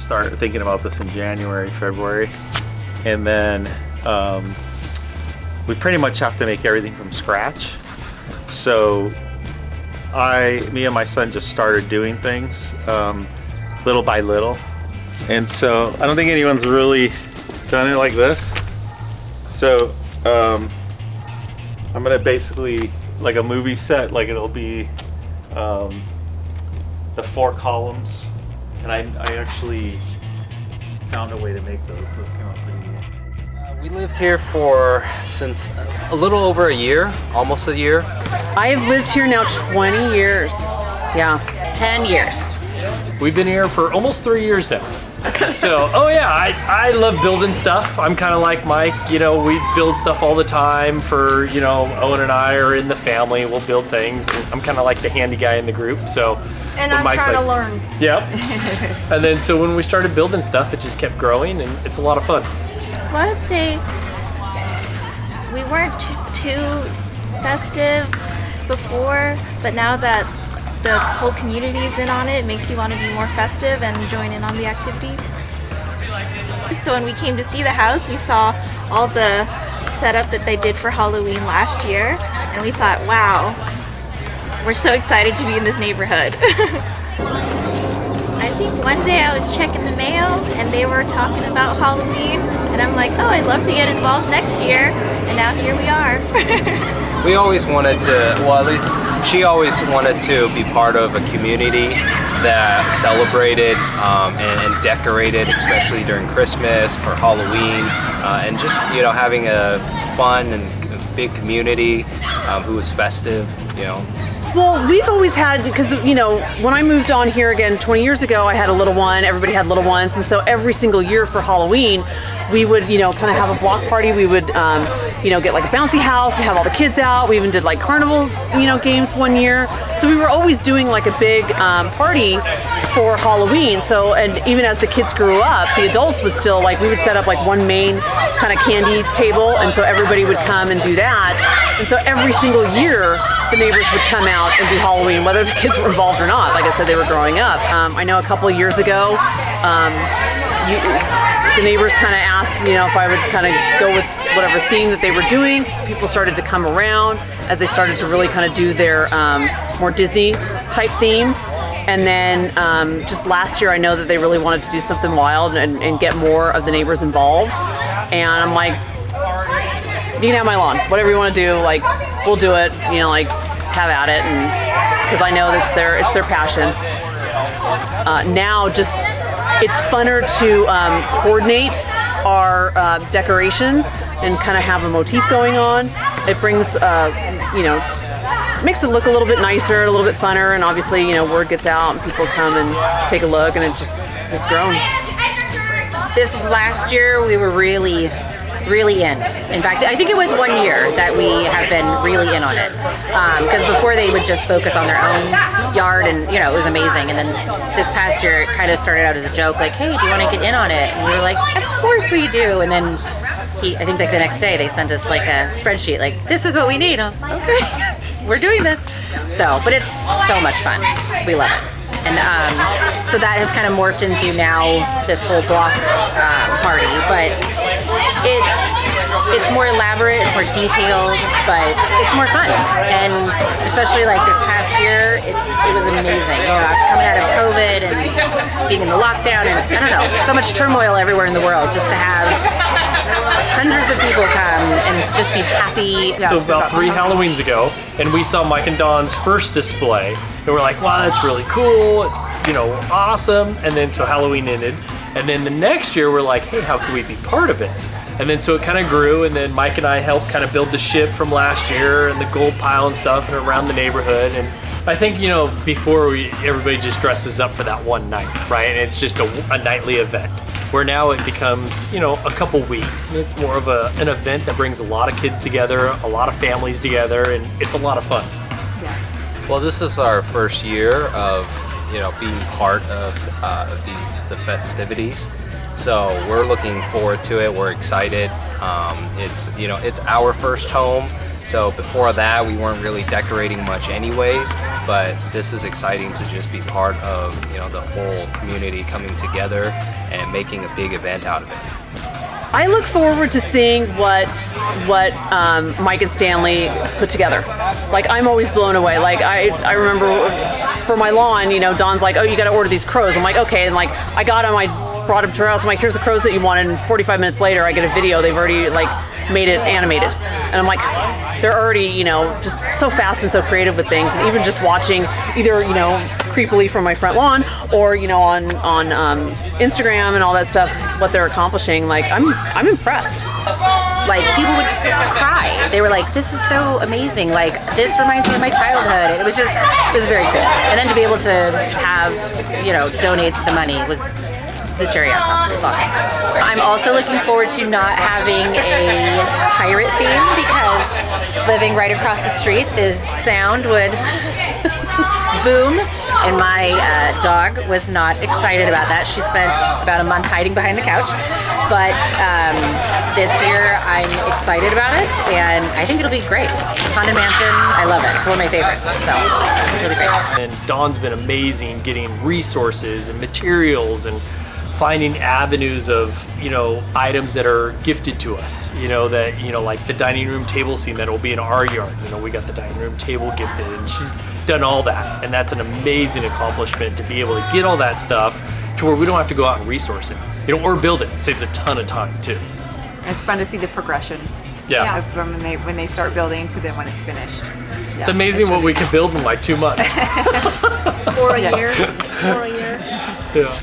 start thinking about this in January, February, and then we pretty much have to make everything from scratch. So me and my son just started doing things little by little. And so I don't think anyone's really done it like this. So I'm gonna basically, like a movie set, like it'll be the 4 columns. And I actually found a way to make those. Those came out pretty neat. We lived here since a little over a year, almost a year. I have lived here now 20 years. Yeah. 10 years. We've been here for almost 3 years now. So, I love building stuff. I'm kind of like Mike, we build stuff all the time for, Owen and I are in the family, we'll build things. And I'm kind of like the handy guy in the group, so. And I'm Mike's trying to learn. Yep. And then so when we started building stuff, it just kept growing and it's a lot of fun. Well, I'd say we weren't too festive before, but now that the whole community's in on it, it makes you want to be more festive and join in on the activities. So when we came to see the house, we saw all the setup that they did for Halloween last year, and we thought, wow, we're so excited to be in this neighborhood. I think one day I was checking the mail and they were talking about Halloween, and I'm like, oh, I'd love to get involved next year, and now here we are. We always wanted to, well, at least she always wanted to be part of a community that celebrated and decorated, especially during Christmas, for Halloween, and just, having a fun and big community who was festive, Well, we've always had, because, when I moved on here again 20 years ago, I had a little one, everybody had little ones, and so every single year for Halloween, we would, kind of have a block party. We would, get like a bouncy house and have all the kids out. We even did like carnival, games one year. So we were always doing like a big party for Halloween. So, and even as the kids grew up, the adults would still, we would set up like one main kind of candy table, and so everybody would come and do that. And so every single year, the neighbors would come out and do Halloween, whether the kids were involved or not. Like I said, they were growing up. I know a couple of years ago, the neighbors kind of asked, if I would kind of go with whatever theme that they were doing. People started to come around as they started to really kind of do their more Disney type themes. And then just last year, I know that they really wanted to do something wild and get more of the neighbors involved. And I'm like, you can have my lawn, whatever you want to do, we'll do it, just have at it, and because I know it's their passion. Now it's funner to coordinate our decorations and kind of have a motif going on. It brings, makes it look a little bit nicer, a little bit funner, and obviously, word gets out and people come and take a look, and it just has grown. This last year, we were really in. In fact, I think it was 1 year that we have been really in on it. Because before they would just focus on their own yard, and it was amazing. And then this past year, it kind of started out as a joke, like, hey, do you want to get in on it? And we were like, of course we do. And then I think the next day they sent us a spreadsheet, this is what we need. Okay, we're doing this. So, but it's so much fun. We love it. And so that has kind of morphed into now this whole block party, but it's more elaborate, it's more detailed, but it's more fun. And especially this past year, it was amazing. Coming out of COVID and being in the lockdown, and I don't know, so much turmoil everywhere in the world, just to have hundreds of people come and just be happy. So about 3 Halloweens ago, and we saw Mike and Dawn's first display, and we're like, wow, that's really cool, it's awesome. And then so Halloween ended, and then the next year we're like, hey, how can we be part of it? And then so it kind of grew, and then Mike and I helped kind of build the ship from last year and the gold pile and stuff and around the neighborhood. And I think, before everybody just dresses up for that one night, right? And it's just a nightly event. Where now it becomes, a couple weeks, and it's more of an event that brings a lot of kids together, a lot of families together, and it's a lot of fun. Yeah. Well, this is our first year of, being part of the festivities. So we're looking forward to it. We're excited. It's our first home. So before that, we weren't really decorating much anyways, but this is exciting to just be part of, you know, the whole community coming together and making a big event out of it. I look forward to seeing what Mike and Stanley put together. Like, I'm always blown away. Like, I remember for my lawn, you know, Don's like, oh, you got to order these crows. I'm like, okay. And like, I got them, I brought them to her house. I'm like, here's the crows that you wanted. And 45 minutes later, I get a video. They've already like made it animated. And I'm like, they're already, you know, just so fast and so creative with things. And even just watching either, you know, creepily from my front lawn or, you know, on Instagram and all that stuff, what they're accomplishing, like, I'm impressed. Like, people would cry. They were like, this is so amazing. Like, this reminds me of my childhood. It was very cool. And then to be able to have, you know, donate the money was the cherry on top. It's awesome. I'm also looking forward to not having a pirate theme because living right across the street, the sound would boom. And my dog was not excited about that. She spent about a month hiding behind the couch. But this year I'm excited about it, and I think it'll be great. Haunted Mansion, I love it. It's one of my favorites, so it'll be great. And Dawn's been amazing getting resources and materials and finding avenues of, you know, items that are gifted to us, you know, that, you know, like the dining room table scene that will be in our yard. You know, we got the dining room table gifted, and she's done all that. And that's an amazing accomplishment to be able to get all that stuff to where we don't have to go out and resource it, you know, or build it. It saves a ton of time too. It's fun to see the progression. Yeah. From when they start building to then when it's finished. It's amazing what we can build in like 2 months. Or a year. Or a year. Yeah.